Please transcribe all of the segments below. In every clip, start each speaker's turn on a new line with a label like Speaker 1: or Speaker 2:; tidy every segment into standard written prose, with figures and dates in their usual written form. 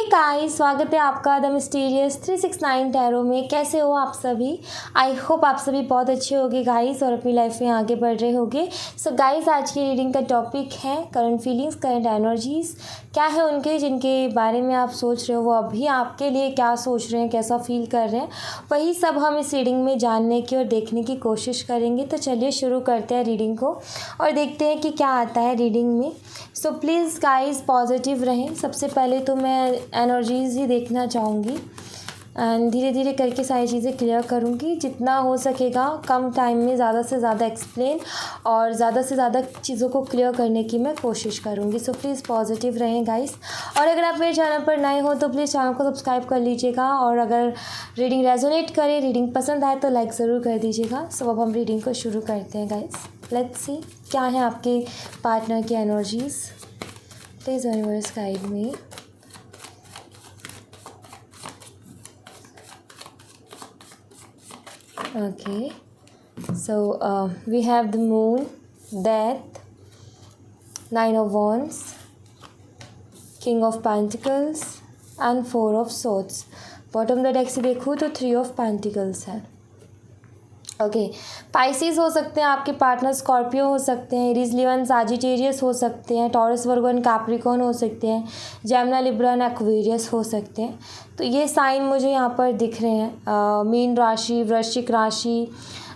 Speaker 1: Guys, स्वागत है आपका द मिस्टीरियस 369 टैरो में। कैसे हो आप सभी? आई होप आप सभी बहुत अच्छे होगे गाइस और अपनी लाइफ में आगे बढ़ रहे होगे। सो गाइस, आज की रीडिंग का टॉपिक है करंट फीलिंग्स, करंट एनर्जीज़ क्या है उनके, जिनके बारे में आप सोच रहे हो वो अभी आपके लिए क्या सोच रहे हैं, कैसा फील कर रहे हैं, वही सब हम इस रीडिंग में जानने की और देखने की कोशिश करेंगे। तो चलिए शुरू करते हैं रीडिंग को और देखते हैं कि क्या आता है रीडिंग में। सो प्लीज़ गाइस पॉजिटिव रहें। सबसे पहले तो मैं एनर्जीज़ ही देखना चाहूँगी एंड धीरे धीरे करके सारी चीज़ें क्लियर करूँगी। जितना हो सकेगा कम टाइम में ज़्यादा से ज़्यादा एक्सप्लेन और ज़्यादा से ज़्यादा चीज़ों को क्लियर करने की मैं कोशिश करूँगी। सो प्लीज़ पॉजिटिव रहें गाइस। और अगर आप मेरे चैनल पर नए हो तो प्लीज़ चैनल को सब्सक्राइब कर लीजिएगा और अगर रीडिंग रेजोनेट करे, रीडिंग पसंद आए तो लाइक ज़रूर कर दीजिएगा। सो अब हम रीडिंग को शुरू करते हैं गाइस। लेट्स सी क्या है आपके पार्टनर की energies. Please universe guide me. Okay, so we have the moon, death, 9 of wands, king of pentacles and 4 of swords. Bottom the deck से देखूँ तो 3 ऑफ पेंटिकल्स है। ओके, पाइसिस हो सकते हैं आपके पार्टनर, स्कॉर्पियो हो सकते हैं, एरीज लियन साजिटेरियस हो सकते हैं, टॉरस वर्गो एंड कैप्रिकॉर्न हो सकते हैं, जेमिनी लिब्रा एंड एक्वेरियस हो सकते हैं। तो ये साइन मुझे यहाँ पर दिख रहे हैं। मीन राशि, वृश्चिक राशि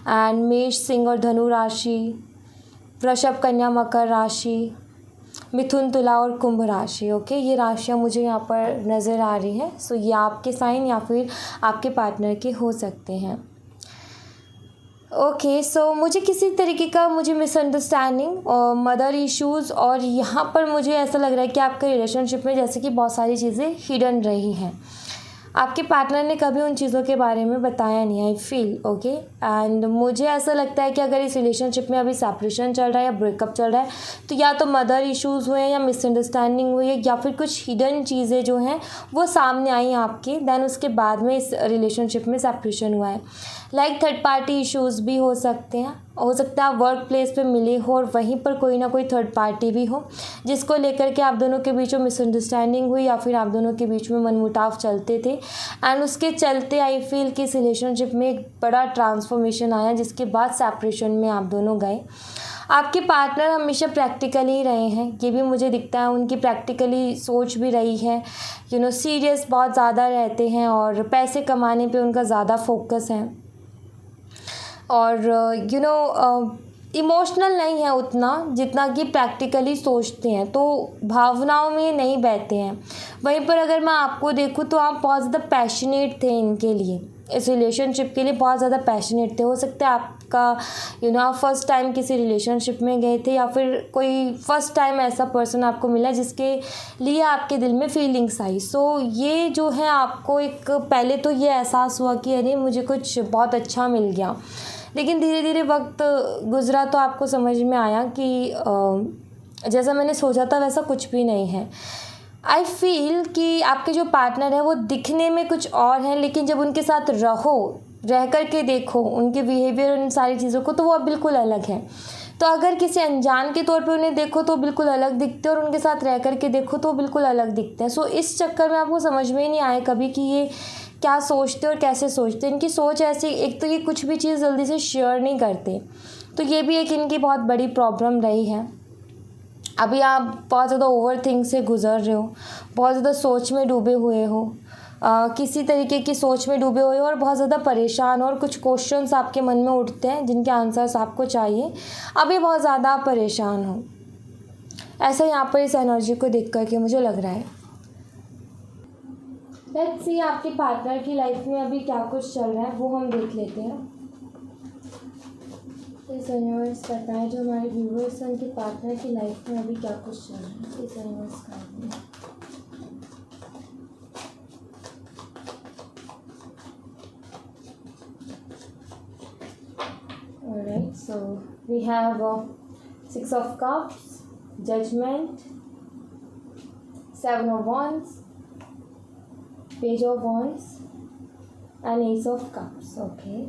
Speaker 1: एंड मेष, सिंह और धनु राशि, वृषभ, कन्या, मकर राशि, मिथुन, तुला और कुंभ राशि। ओके, ये राशियाँ मुझे यहाँ पर नज़र आ रही हैं। सो ये आपके साइन या फिर आपके पार्टनर के हो सकते हैं। ओके, सो मुझे किसी तरीके का मिसअंडरस्टैंडिंग और मदर इश्यूज़ और यहाँ पर मुझे ऐसा लग रहा है कि आपके रिलेशनशिप में जैसे कि बहुत सारी चीज़ें हिडन रही हैं। आपके पार्टनर ने कभी उन चीज़ों के बारे में बताया नहीं, आई फील। ओके, एंड मुझे ऐसा लगता है कि अगर इस रिलेशनशिप में अभी सेपरेशन चल रहा है या ब्रेकअप चल रहा है तो या तो मदर इश्यूज़ हुए हैं या मिसअंडरस्टैंडिंग हुई है या फिर कुछ हिडन चीज़ें जो हैं वो सामने आई आपके, देन उसके बाद में इस रिलेशनशिप में सेपरेशन हुआ है। लाइक थर्ड पार्टी इश्यूज़ भी हो सकते हैं। हो सकता है आप वर्क प्लेस पे मिले हो और वहीं पर कोई ना कोई थर्ड पार्टी भी हो जिसको लेकर के आप दोनों के बीच में मिसअंडरस्टैंडिंग हुई या फिर आप दोनों के बीच में मनमुटाव चलते थे एंड उसके चलते आई फील कि इस रिलेशनशिप में एक बड़ा ट्रांसफॉर्मेशन आया जिसके बाद सेपरेशन में आप दोनों गए। आपके पार्टनर हमेशा प्रैक्टिकली ही रहे हैं, ये भी मुझे दिखता है। उनकी प्रैक्टिकली सोच भी रही है, सीरियस बहुत ज़्यादा रहते हैं और पैसे कमाने पे उनका ज़्यादा फोकस है और इमोशनल नहीं है उतना जितना कि प्रैक्टिकली सोचते हैं, तो भावनाओं में नहीं बहते हैं। वहीं पर अगर मैं आपको देखूँ तो आप बहुत ज़्यादा पैशनेट थे इनके लिए, इस रिलेशनशिप के लिए बहुत ज़्यादा पैशनेट थे। हो सकता है आपका आप फर्स्ट टाइम किसी रिलेशनशिप में गए थे या फिर कोई फर्स्ट टाइम ऐसा पर्सन आपको मिला जिसके लिए आपके दिल में फीलिंग्स आई। सो ये जो है आपको एक पहले तो ये एहसास हुआ कि अरे मुझे कुछ बहुत अच्छा मिल गया, लेकिन धीरे धीरे वक्त गुजरा तो आपको समझ में आया कि जैसा मैंने सोचा था वैसा कुछ भी नहीं है। आई फील कि आपके जो पार्टनर है वो दिखने में कुछ और हैं, लेकिन जब उनके साथ रह कर के देखो उनके बिहेवियर, उन सारी चीज़ों को, तो वो अब बिल्कुल अलग हैं। तो अगर किसी अनजान के तौर पे उन्हें देखो तो बिल्कुल अलग दिखते हैं और उनके साथ रह कर के देखो तो बिल्कुल अलग दिखते हैं। सो इस चक्कर में आपको समझ में ही नहीं आया कभी कि ये क्या सोचते और कैसे सोचते। इनकी सोच ऐसी, एक तो ये कुछ भी चीज़ जल्दी से शेयर नहीं करते, तो ये भी एक इनकी बहुत बड़ी प्रॉब्लम रही है। अभी आप बहुत ज़्यादा ओवर थिंक से गुजर रहे हो, बहुत ज़्यादा सोच में डूबे हुए हो, किसी तरीके की सोच में डूबे हुए हो और बहुत ज़्यादा परेशान हो और कुछ क्वेश्चंस आपके मन में उठते हैं जिनके आंसर्स आपको चाहिए। अभी बहुत ज़्यादा परेशान हो, ऐसा यहाँ पर इस एनर्जी को देख करके मुझे लग रहा है। लेट्स सी आपके पार्टनर की लाइफ में अभी क्या कुछ चल रहा है वो हम देख लेते हैं। इस यूनिवर्स बताएं जो हमारे व्यूवर्स हैं उनके पार्टनर की लाइफ में अभी क्या कुछ चल रहा है। इस यूनिवर्स का Alright, so we have 6 of cups, judgment, 7 of wands, page of wands and ace of cups. Okay,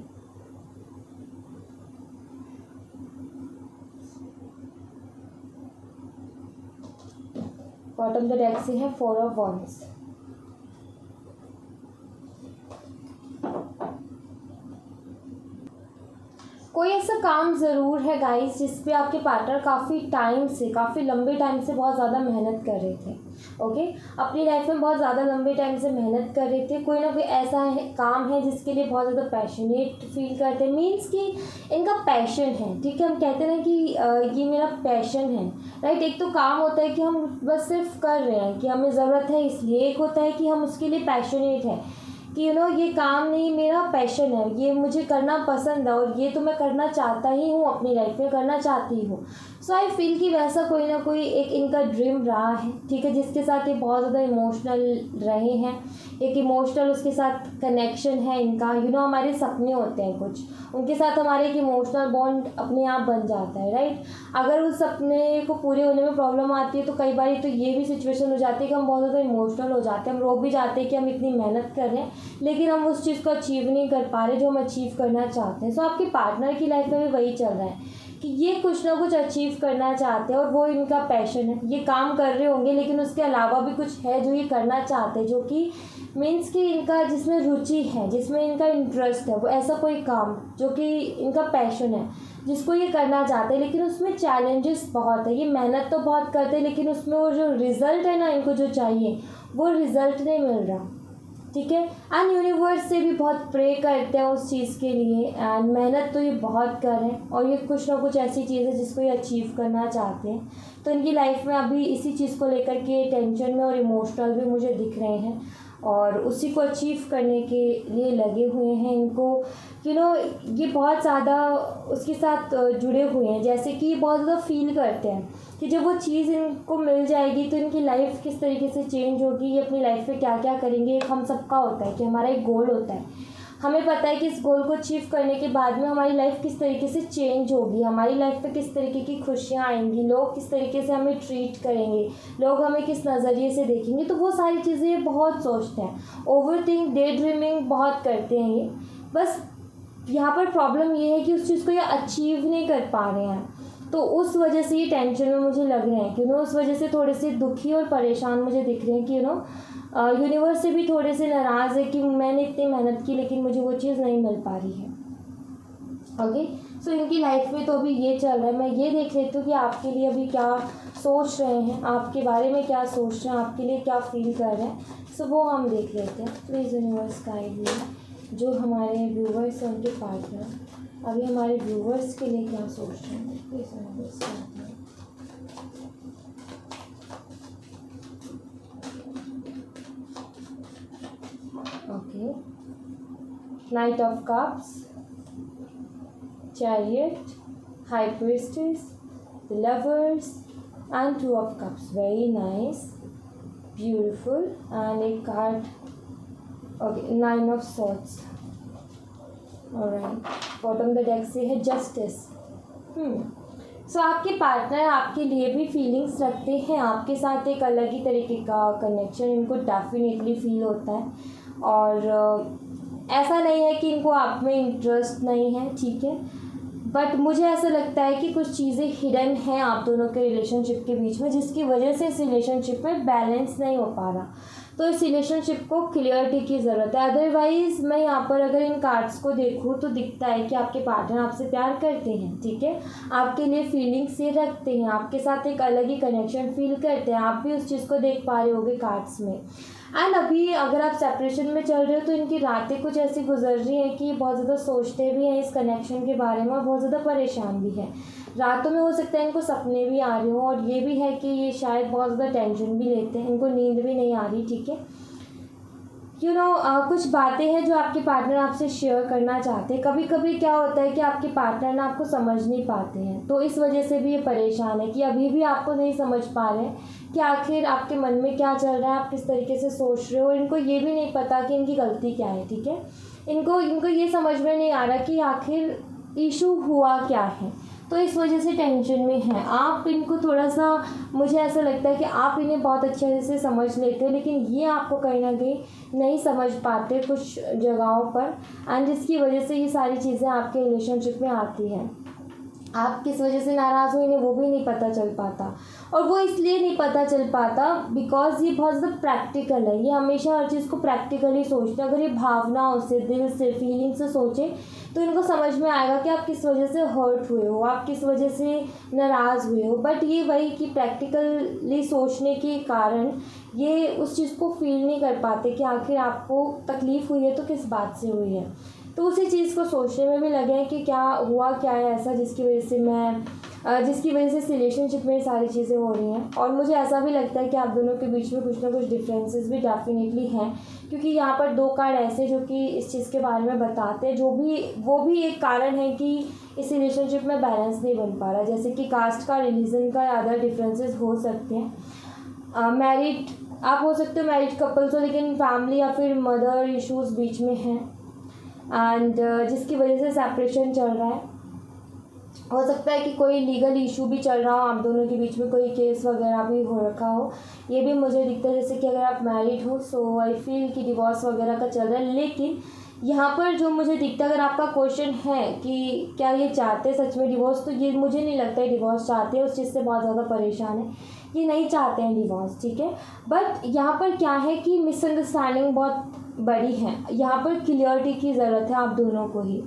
Speaker 1: bottom the deck से है 4 of wands, कोई ऐसा काम ज़रूर है गाइस जिस पे आपके पार्टनर काफ़ी लंबे टाइम से बहुत ज़्यादा मेहनत कर रहे थे। ओके, अपनी लाइफ में बहुत ज़्यादा लंबे टाइम से मेहनत कर रहे थे। कोई ना कोई ऐसा काम है जिसके लिए बहुत ज़्यादा पैशनेट फील करते हैं, मीन्स कि इनका पैशन है। ठीक है, हम कहते हैं ना कि ये मेरा पैशन है, राइट। एक तो काम होता है कि हम बस सिर्फ कर रहे हैं कि हमें ज़रूरत है इसलिए, एक होता है कि हम उसके लिए पैशनेट है कि ये काम नहीं, मेरा पैशन है, ये मुझे करना पसंद है और ये तो मैं करना चाहता ही हूँ, अपनी लाइफ में करना चाहती हूँ। सो आई फील कि वैसा कोई ना कोई एक इनका ड्रीम रहा है, ठीक है, जिसके साथ ये बहुत ज़्यादा इमोशनल रहे हैं। एक इमोशनल उसके साथ कनेक्शन है इनका। हमारे सपने होते हैं कुछ, उनके साथ हमारे एक इमोशनल बॉन्ड अपने आप बन जाता है, राइट। अगर उस सपने को पूरे होने में प्रॉब्लम आती है तो कई बार तो ये भी सिचुएशन हो जाती है कि हम बहुत ज़्यादा इमोशनल हो जाते हैं, हम रो भी जाते हैं कि हम इतनी मेहनत कर रहे हैं लेकिन हम उस चीज़ को अचीव नहीं कर पा रहे जो हम अचीव करना चाहते हैं। सो आपके पार्टनर की लाइफ में भी वही चल रहा है कि ये कुछ ना कुछ अचीव करना चाहते हैं और वो इनका पैशन है। ये काम कर रहे होंगे लेकिन उसके अलावा भी कुछ है जो ये करना चाहते हैं, जो कि मीन्स कि इनका जिसमें रुचि है, जिसमें इनका इंटरेस्ट है, वो ऐसा कोई काम जो कि इनका पैशन है जिसको ये करना चाहते हैं। लेकिन उसमें चैलेंजेस बहुत है, ये मेहनत तो बहुत करते हैं लेकिन उसमें वो जो रिज़ल्ट है ना, इनको जो चाहिए वो रिज़ल्ट नहीं मिल रहा, ठीक है। एंड यूनिवर्स से भी बहुत प्रे करते हैं उस चीज़ के लिए, एंड मेहनत तो ये बहुत कर रहे हैं और ये कुछ ना कुछ ऐसी चीज़ है जिसको ये अचीव करना चाहते हैं। तो इनकी लाइफ में अभी इसी चीज़ को लेकर के टेंशन में और इमोशनल भी मुझे दिख रहे हैं और उसी को अचीव करने के लिए लगे हुए हैं। इनको ये बहुत ज़्यादा उसके साथ जुड़े हुए हैं, जैसे कि बहुत ज़्यादा फील करते हैं कि जब वो चीज़ इनको मिल जाएगी तो इनकी लाइफ किस तरीके से चेंज होगी, ये अपनी लाइफ में क्या क्या करेंगे। एक हम सबका होता है कि हमारा एक गोल होता है, हमें पता है कि इस गोल को अचीव करने के बाद में हमारी लाइफ किस तरीके से चेंज होगी, हमारी लाइफ में किस तरीके की खुशियाँ आएंगी, लोग किस तरीके से हमें ट्रीट करेंगे, लोग हमें किस नज़रिए से देखेंगे। तो वो सारी चीज़ें ये बहुत सोचते हैं, ओवर थिंक, डे ड्रीमिंग बहुत करते हैं ये। बस यहाँ पर प्रॉब्लम ये है कि उस चीज़ को ये अचीव नहीं कर पा रहे हैं, तो उस वजह से ये टेंशन में मुझे लग रहे हैं कि उस वजह से थोड़े से दुखी और परेशान मुझे दिख रहे हैं कि यूनिवर्स से भी थोड़े से नाराज़ है कि मैंने इतनी मेहनत की लेकिन मुझे वो चीज़ नहीं मिल पा रही है। ओके, सो इनकी लाइफ में तो अभी ये चल रहा है। मैं ये देख लेती हूँ कि आपके लिए अभी क्या सोच रहे हैं, आपके बारे में क्या सोच रहे हैं, आपके लिए क्या फील कर रहे हैं। सो वो हम देख लेते हैं। प्लीज़ यूनिवर्स गाइड मी, जो हमारे व्यूवर्स हैं उनके पार्टनर अभी हमारे व्यूवर्स के लिए क्या सोच रहे हैं। Please universe guide me. Okay, knight of cups, chariot, high priestess, lovers and two of cups. Very nice, beautiful. And एक card, okay, nine of swords. Alright, bottom the deck से है जस्टिस। सो आपके पार्टनर आपके लिए भी feelings रखते हैं, आपके साथ एक अलग ही तरीके का कनेक्शन इनको डेफिनेटली फील होता है और ऐसा नहीं है कि इनको आप में इंटरेस्ट नहीं है, ठीक है, बट मुझे ऐसा लगता है कि कुछ चीज़ें हिडन हैं आप दोनों के रिलेशनशिप के बीच में जिसकी वजह से इस रिलेशनशिप में बैलेंस नहीं हो पा रहा। तो इस रिलेशनशिप को क्लियरिटी की ज़रूरत है। अदरवाइज़ मैं यहाँ पर अगर इन कार्ड्स को देखूँ तो दिखता है कि आपके पार्टनर आपसे प्यार करते हैं, ठीक है, आपके लिए फीलिंग्स ये रखते हैं, आपके साथ एक अलग ही कनेक्शन फील करते हैं। आप भी उस चीज़ को देख पा रहे होगे कार्ड्स में। एंड अभी अगर आप सेपरेशन में चल रहे हो तो इनकी रातें कुछ ऐसी गुजर रही हैं कि बहुत ज़्यादा सोचते भी हैं इस कनेक्शन के बारे में और बहुत ज़्यादा परेशान भी हैं। रातों में हो सकता है इनको सपने भी आ रहे हो और ये भी है कि ये शायद बहुत ज़्यादा टेंशन भी लेते हैं, इनको नींद भी नहीं आ रही, ठीक है। कुछ बातें हैं जो आपके पार्टनर आपसे शेयर करना चाहते हैं। कभी कभी क्या होता है कि आपके पार्टनर ना आपको समझ नहीं पाते हैं, तो इस वजह से भी ये परेशान है कि अभी भी आपको नहीं समझ पा रहे हैं कि आखिर आपके मन में क्या चल रहा है, आप किस तरीके से सोच रहे हो। इनको ये भी नहीं पता कि इनकी गलती क्या है, ठीक है। इनको ये समझ में नहीं आ रहा कि आखिर इशू हुआ क्या है, तो इस वजह से टेंशन में है। आप इनको थोड़ा सा, मुझे ऐसा लगता है कि आप इन्हें बहुत अच्छे से समझ लेते हो लेकिन ये आपको कहीं ना कहीं नहीं समझ पाते कुछ जगहों पर, एंड जिसकी वजह से ये सारी चीज़ें आपके रिलेशनशिप में आती हैं। आप किस वजह से नाराज़ हुए इन्हें वो भी नहीं पता चल पाता। और वो इसलिए नहीं पता चल पाता बिकॉज ये बहुत ज़्यादा प्रैक्टिकल है, ये हमेशा हर चीज़ को प्रैक्टिकली सोचते हैं। अगर ये भावनाओं से, दिल से, फीलिंग से सोचें तो इनको समझ में आएगा कि आप किस वजह से हर्ट हुए हो, आप किस वजह से नाराज़ हुए हो। बट ये वही कि प्रैक्टिकली सोचने के कारण ये उस चीज़ को फील नहीं कर पाते कि आखिर आपको तकलीफ़ हुई है तो किस बात से हुई है। तो उसी चीज़ को सोचने में भी लगे हैं कि क्या हुआ, क्या है ऐसा जिसकी वजह से इस रिलेशनशिप में सारी चीज़ें हो रही हैं। और मुझे ऐसा भी लगता है कि आप दोनों के बीच में कुछ ना कुछ डिफरेंसेस भी डेफिनेटली हैं, क्योंकि यहाँ पर 2 कार्ड ऐसे जो कि इस चीज़ के बारे में बताते हैं, वो भी एक कारण है कि इस रिलेशनशिप में बैलेंस नहीं बन पा रहा। जैसे कि कास्ट का, रिलीजन का, अदर डिफरेंसेस हो सकते हैं। मैरिड आप हो सकते हो, मैरिड कपल्स हो, लेकिन फैमिली या फिर मदर इश्यूज़ बीच में हैं एंड जिसकी वजह से सेपरेशन चल रहा है। हो सकता है कि कोई लीगल इशू भी चल रहा हो, आप दोनों के बीच में कोई केस वगैरह भी हो रखा हो, ये भी मुझे दिखता है। जैसे कि अगर आप मैरिड हो सो आई फील कि डिवोर्स वगैरह का चल रहा है। लेकिन यहाँ पर जो मुझे दिखता है, अगर आपका क्वेश्चन है कि क्या ये चाहते सच में डिवोर्स, तो ये मुझे नहीं लगता है डिवोर्स चाहते हैं, उस चीज़ से बहुत ज़्यादा परेशान है, ये नहीं चाहते हैं डिवोर्स, ठीक है। बट यहाँ पर क्या है कि मिसअंडरस्टैंडिंग बहुत बड़ी है, यहाँ पर क्लियरिटी की ज़रूरत है आप दोनों को ही।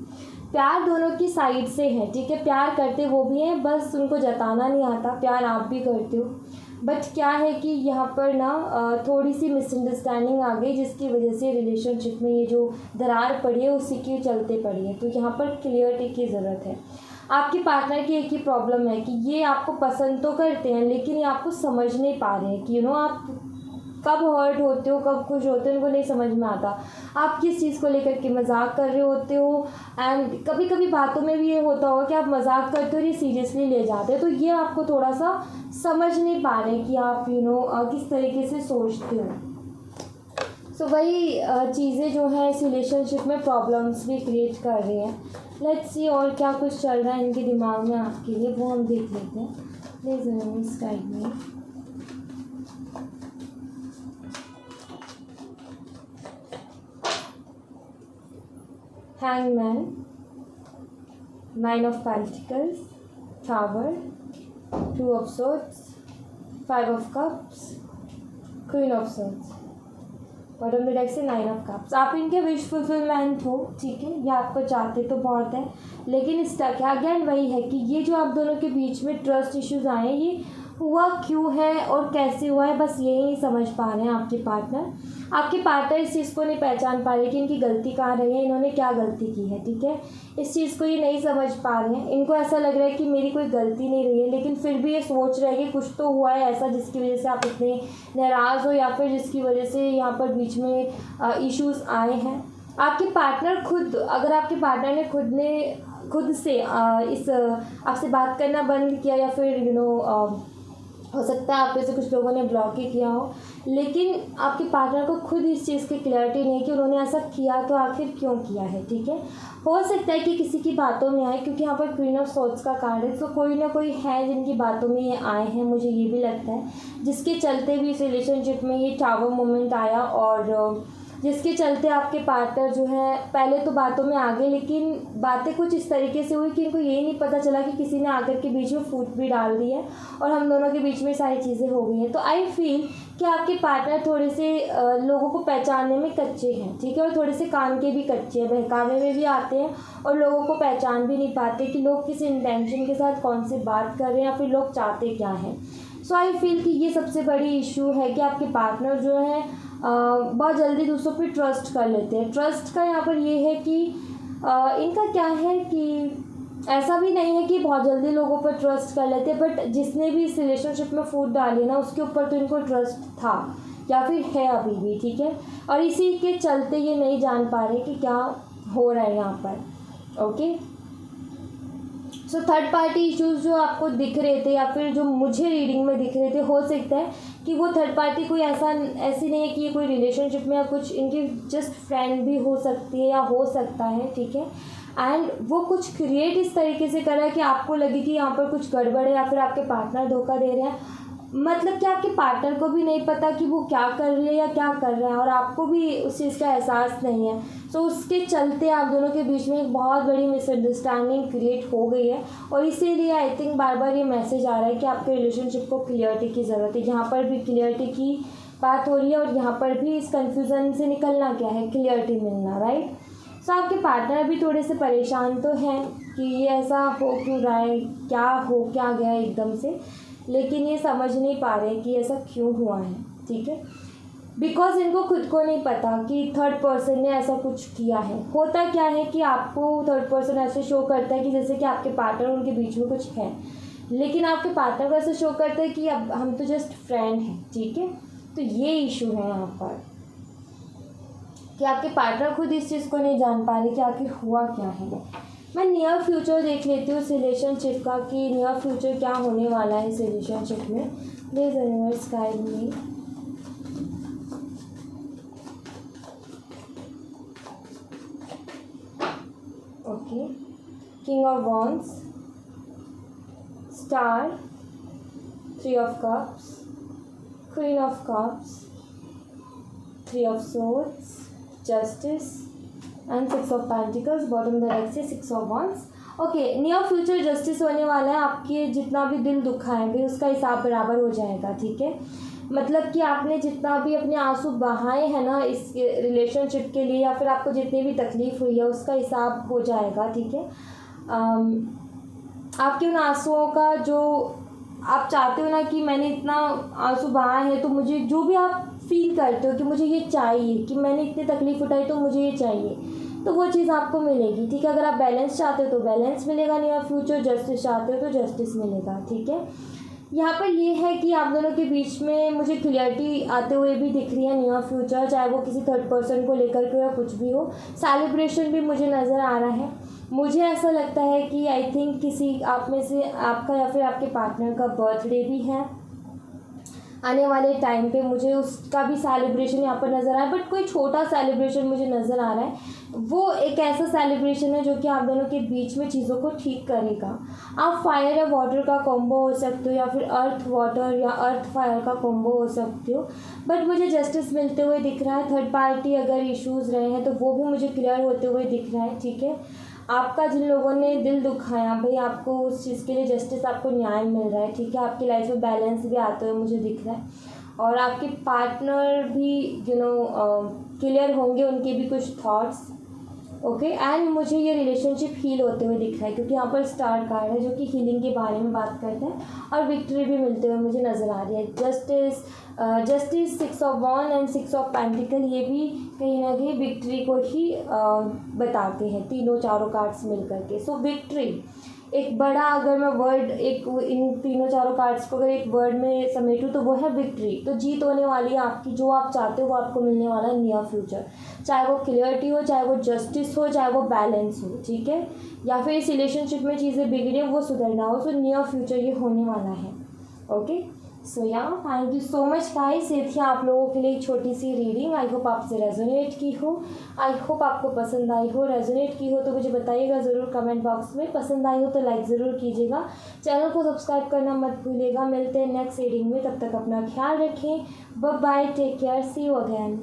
Speaker 1: प्यार दोनों की साइड से है, ठीक है, प्यार करते वो भी हैं, बस उनको जताना नहीं आता। प्यार आप भी करते हो, बट क्या है कि यहाँ पर ना थोड़ी सी मिसअंडरस्टैंडिंग आ गई, जिसकी वजह से रिलेशनशिप में ये जो दरार पड़ी है उसी के चलते पड़ी है। तो यहाँ पर क्लियरिटी की ज़रूरत है। आपके पार्टनर की एक ही प्रॉब्लम है कि ये आपको पसंद तो करते हैं, लेकिन ये आपको समझ नहीं पा रहे हैं कि आप कब हर्ट होते हो, कब खुश होते हो, उनको नहीं समझ में आता। आप किस चीज़ को लेकर के मजाक कर रहे होते हो, एंड कभी कभी बातों में भी ये होता होगा कि आप मजाक करते हो और ये सीरियसली ले जाते हो। तो ये आपको थोड़ा सा समझ नहीं पा रहे कि आप किस तरीके से सोचते हो। सो वही चीज़ें जो है इस रिलेशनशिप में प्रॉब्लम्स भी क्रिएट कर रही हैं। लेट्स सी और क्या कुछ चल रहा है इनके दिमाग में आपके लिए, वो हम देख लेते हैं। प्लीज़ इस टाइप में Hangman, 9 of Pentacles, Tower, 2 of Swords, 5 of Cups, Queen of Swords, bottom में से 9 of Cups। आप इनके विश फुलफिलमेंट हो, ठीक है, ये आपको चाहते तो बहुत है, लेकिन स्टक है। अगेन वही है कि ये जो आप दोनों के बीच में ट्रस्ट इश्यूज आए हैं, ये हुआ क्यों है और कैसे हुआ है, बस यही नहीं समझ पा रहे हैं आपके पार्टनर इस चीज़ को नहीं पहचान पा रहे कि इनकी गलती कहाँ रही है, इन्होंने क्या गलती की है, ठीक है। इस चीज़ को ये नहीं समझ पा रहे हैं। इनको ऐसा लग रहा है कि मेरी कोई गलती नहीं रही है, लेकिन फिर भी ये सोच रहे हैं कि कुछ तो हुआ है ऐसा जिसकी वजह से आप इतने नाराज़ हो, या फिर जिसकी वजह से यहाँ पर बीच में इश्यूज़ आए हैं। आपके पार्टनर खुद, अगर आपके पार्टनर ने खुद से आपसे बात करना बंद किया, या फिर हो सकता है आप में से कुछ लोगों ने ब्लॉक ही किया हो, लेकिन आपके पार्टनर को खुद इस चीज़ की क्लैरिटी नहीं कि उन्होंने ऐसा किया तो आखिर क्यों किया है, ठीक है। हो सकता है कि किसी की बातों में आए, क्योंकि यहाँ पर क्वीन ऑफ सोर्ड्स का कार्ड है, तो कोई ना कोई है जिनकी बातों में ये आए हैं, मुझे ये भी लगता है, जिसके चलते भी इस रिलेशनशिप में ये टावर मोमेंट आया, और जिसके चलते आपके पार्टनर जो है पहले तो बातों में आ गए, लेकिन बातें कुछ इस तरीके से हुई कि इनको ये नहीं पता चला कि किसी ने आकर के बीच में फूट भी डाल दी है, और हम दोनों के बीच में सारी चीज़ें हो गई हैं। तो आई फील कि आपके पार्टनर थोड़े से लोगों को पहचानने में कच्चे हैं, ठीक है, और थोड़े से कान के भी कच्चे हैं, बहकावे में भी आते हैं, और लोगों को पहचान भी नहीं पाते कि लोग किस इंटेंशन के साथ कौन सी बात कर रहे हैं, या फिर लोग चाहते क्या हैं। सो आई फील कि ये सबसे बड़ी इशू है कि आपके पार्टनर जो है बहुत जल्दी दूसरों पे ट्रस्ट कर लेते हैं। ट्रस्ट का यहाँ पर ये है कि इनका क्या है कि ऐसा भी नहीं है कि बहुत जल्दी लोगों पर ट्रस्ट कर लेते हैं, बट जिसने भी इस रिलेशनशिप में फूट डाली ना, उसके ऊपर तो इनको ट्रस्ट था या फिर है अभी भी, ठीक है, और इसी के चलते ये नहीं जान पा रहे कि क्या हो रहा है यहाँ पर। Okay, so third party issues जो आपको दिख रहे थे, या फिर जो मुझे रीडिंग में दिख रहे थे, हो सकता है कि वो थर्ड पार्टी कोई ऐसी नहीं है कि ये कोई रिलेशनशिप में, या कुछ इनकी जस्ट फ्रेंड भी हो सकती है या हो सकता है, ठीक है, एंड वो कुछ क्रिएट इस तरीके से कर रहा है कि आपको लगे कि यहाँ पर कुछ गड़बड़ है, या फिर आपके पार्टनर धोखा दे रहे हैं। मतलब कि आपके पार्टनर को भी नहीं पता कि वो क्या कर रही है या क्या कर रहा है, और आपको भी उस चीज़ का एहसास नहीं है। सो उसके चलते आप दोनों के बीच में एक बहुत बड़ी मिसअंडरस्टैंडिंग क्रिएट हो गई है, और इसीलिए आई थिंक बार बार ये मैसेज आ रहा है कि आपके रिलेशनशिप को क्लियरिटी की ज़रूरत है। यहाँ पर भी क्लियरिटी की बात हो रही है, और यहाँ पर भी इस कन्फ्यूज़न से निकलना क्या है, क्लियरिटी मिलना, राइट। सो आपके पार्टनर भी थोड़े से परेशान तो हैं कि ये ऐसा हो क्यों रहा है, क्या हो क्या गया एकदम से, लेकिन ये समझ नहीं पा रहे कि ऐसा क्यों हुआ है, ठीक है। बिकॉज इनको खुद को नहीं पता कि थर्ड पर्सन ने ऐसा कुछ किया है। होता क्या है कि आपको थर्ड पर्सन ऐसे शो करता है कि जैसे कि आपके पार्टनर उनके बीच में कुछ है, लेकिन आपके पार्टनर को ऐसे शो करता है कि अब हम तो जस्ट फ्रेंड हैं, ठीक है। तो ये इशू है यहाँ पर कि आपके पार्टनर खुद इस चीज़ को नहीं जान पा रहे कि आखिर हुआ क्या है। मैं नियर फ्यूचर देख लेती हूँ इस रिलेशनशिप का कि नियर फ्यूचर क्या होने वाला है इस रिलेशनशिप में। Please universe guide me. Okay, king of wands, star, three of cups, queen of cups, three of swords, justice and six of pentacles. Bottom the deck से six of wands. Okay, near future justice होने वाला है। आपके जितना भी दिल दुखा है भाई उसका हिसाब बराबर हो जाएगा, ठीक है। मतलब कि आपने जितना भी अपने आंसू बहाए हैं ना इस रिलेशनशिप के लिए, या फिर आपको जितनी भी तकलीफ़ हुई है उसका हिसाब हो जाएगा, ठीक है। आपके उन आंसुओं का जो आप चाहते हो ना कि मैंने इतना आंसू बहाए हैं, तो मुझे जो भी आप फील करते हो कि मुझे ये चाहिए, कि मैंने इतनी तकलीफ़ उठाई तो मुझे ये चाहिए, तो वो चीज़ आपको मिलेगी, ठीक है। अगर आप बैलेंस चाहते हो तो बैलेंस मिलेगा नियर फ्यूचर, जस्टिस चाहते हो तो जस्टिस मिलेगा, ठीक है। यहाँ पर ये है कि आप दोनों के बीच में मुझे क्लियरिटी आते हुए भी दिख रही है नियर फ्यूचर, चाहे वो किसी थर्ड पर्सन को लेकर के या कुछ भी हो। सेलिब्रेशन भी मुझे नज़र आ रहा है। मुझे ऐसा लगता है कि आई थिंक किसी आप में से आपका या फिर आपके पार्टनर का बर्थडे भी है आने वाले टाइम पे। मुझे उसका भी सेलिब्रेशन यहाँ पर नज़र आ रहा है, बट कोई छोटा सेलिब्रेशन मुझे नज़र आ रहा है। वो एक ऐसा सेलिब्रेशन है जो कि आप दोनों के बीच में चीज़ों को ठीक करेगा। आप फायर या वाटर का कॉम्बो हो सकते हो, या फिर अर्थ वाटर या अर्थ फायर का कॉम्बो हो सकते हो, बट मुझे जस्टिस मिलते हुए दिख रहा है। थर्ड पार्टी अगर इश्यूज़ रहे हैं तो वो भी मुझे क्लियर होते हुए दिख रहा है, ठीक है। आपका जिन लोगों ने दिल दुखाया भाई, आपको उस चीज़ के लिए जस्टिस, आपको न्याय मिल रहा है, ठीक है। आपकी लाइफ में बैलेंस भी आते हुए मुझे दिख रहा है, और आपके पार्टनर भी क्लियर होंगे, उनके भी कुछ थॉट्स, ओके। एंड मुझे ये रिलेशनशिप हील होते हुए दिख रहा है, क्योंकि यहाँ पर स्टार कार्ड है जो कि हीलिंग के बारे में बात करते हैं, और विक्ट्री भी मिलते हुए मुझे नज़र आ रही है। Justice, six of wand and six of pentacle, ये भी कहीं ना कहीं विक्ट्री को ही बताते हैं, तीनों चारों कार्ड्स मिल करके। सो विक्ट्री एक बड़ा, अगर मैं वर्ड एक इन तीनों चारों कार्ड्स को अगर एक वर्ड में समेटूँ तो वो है विक्ट्री। तो जीत होने वाली है आपकी, जो आप चाहते हो वो आपको मिलने वाला है नियर फ्यूचर, चाहे वो क्लियरिटी हो, चाहे वो जस्टिस हो, चाहे वो बैलेंस हो, ठीक है, या फिर इस रिलेशनशिप में चीज़ें बिगड़ी वो सुधरना हो। सो नियर फ्यूचर ये होने वाला है, ओके। सो या thank you so much guys. ये थी आप लोगों के लिए एक छोटी सी रीडिंग। आई होप आपसे रेजोनेट की हो, आई होप आपको पसंद आई हो। रेजोनेट की हो तो मुझे बताइएगा ज़रूर कमेंट बॉक्स में। पसंद आई हो तो लाइक ज़रूर कीजिएगा, चैनल को सब्सक्राइब करना मत भूलिएगा। मिलते हैं नेक्स्ट रीडिंग में, तब तक अपना ख्याल रखें। Bye bye, take care, see you again.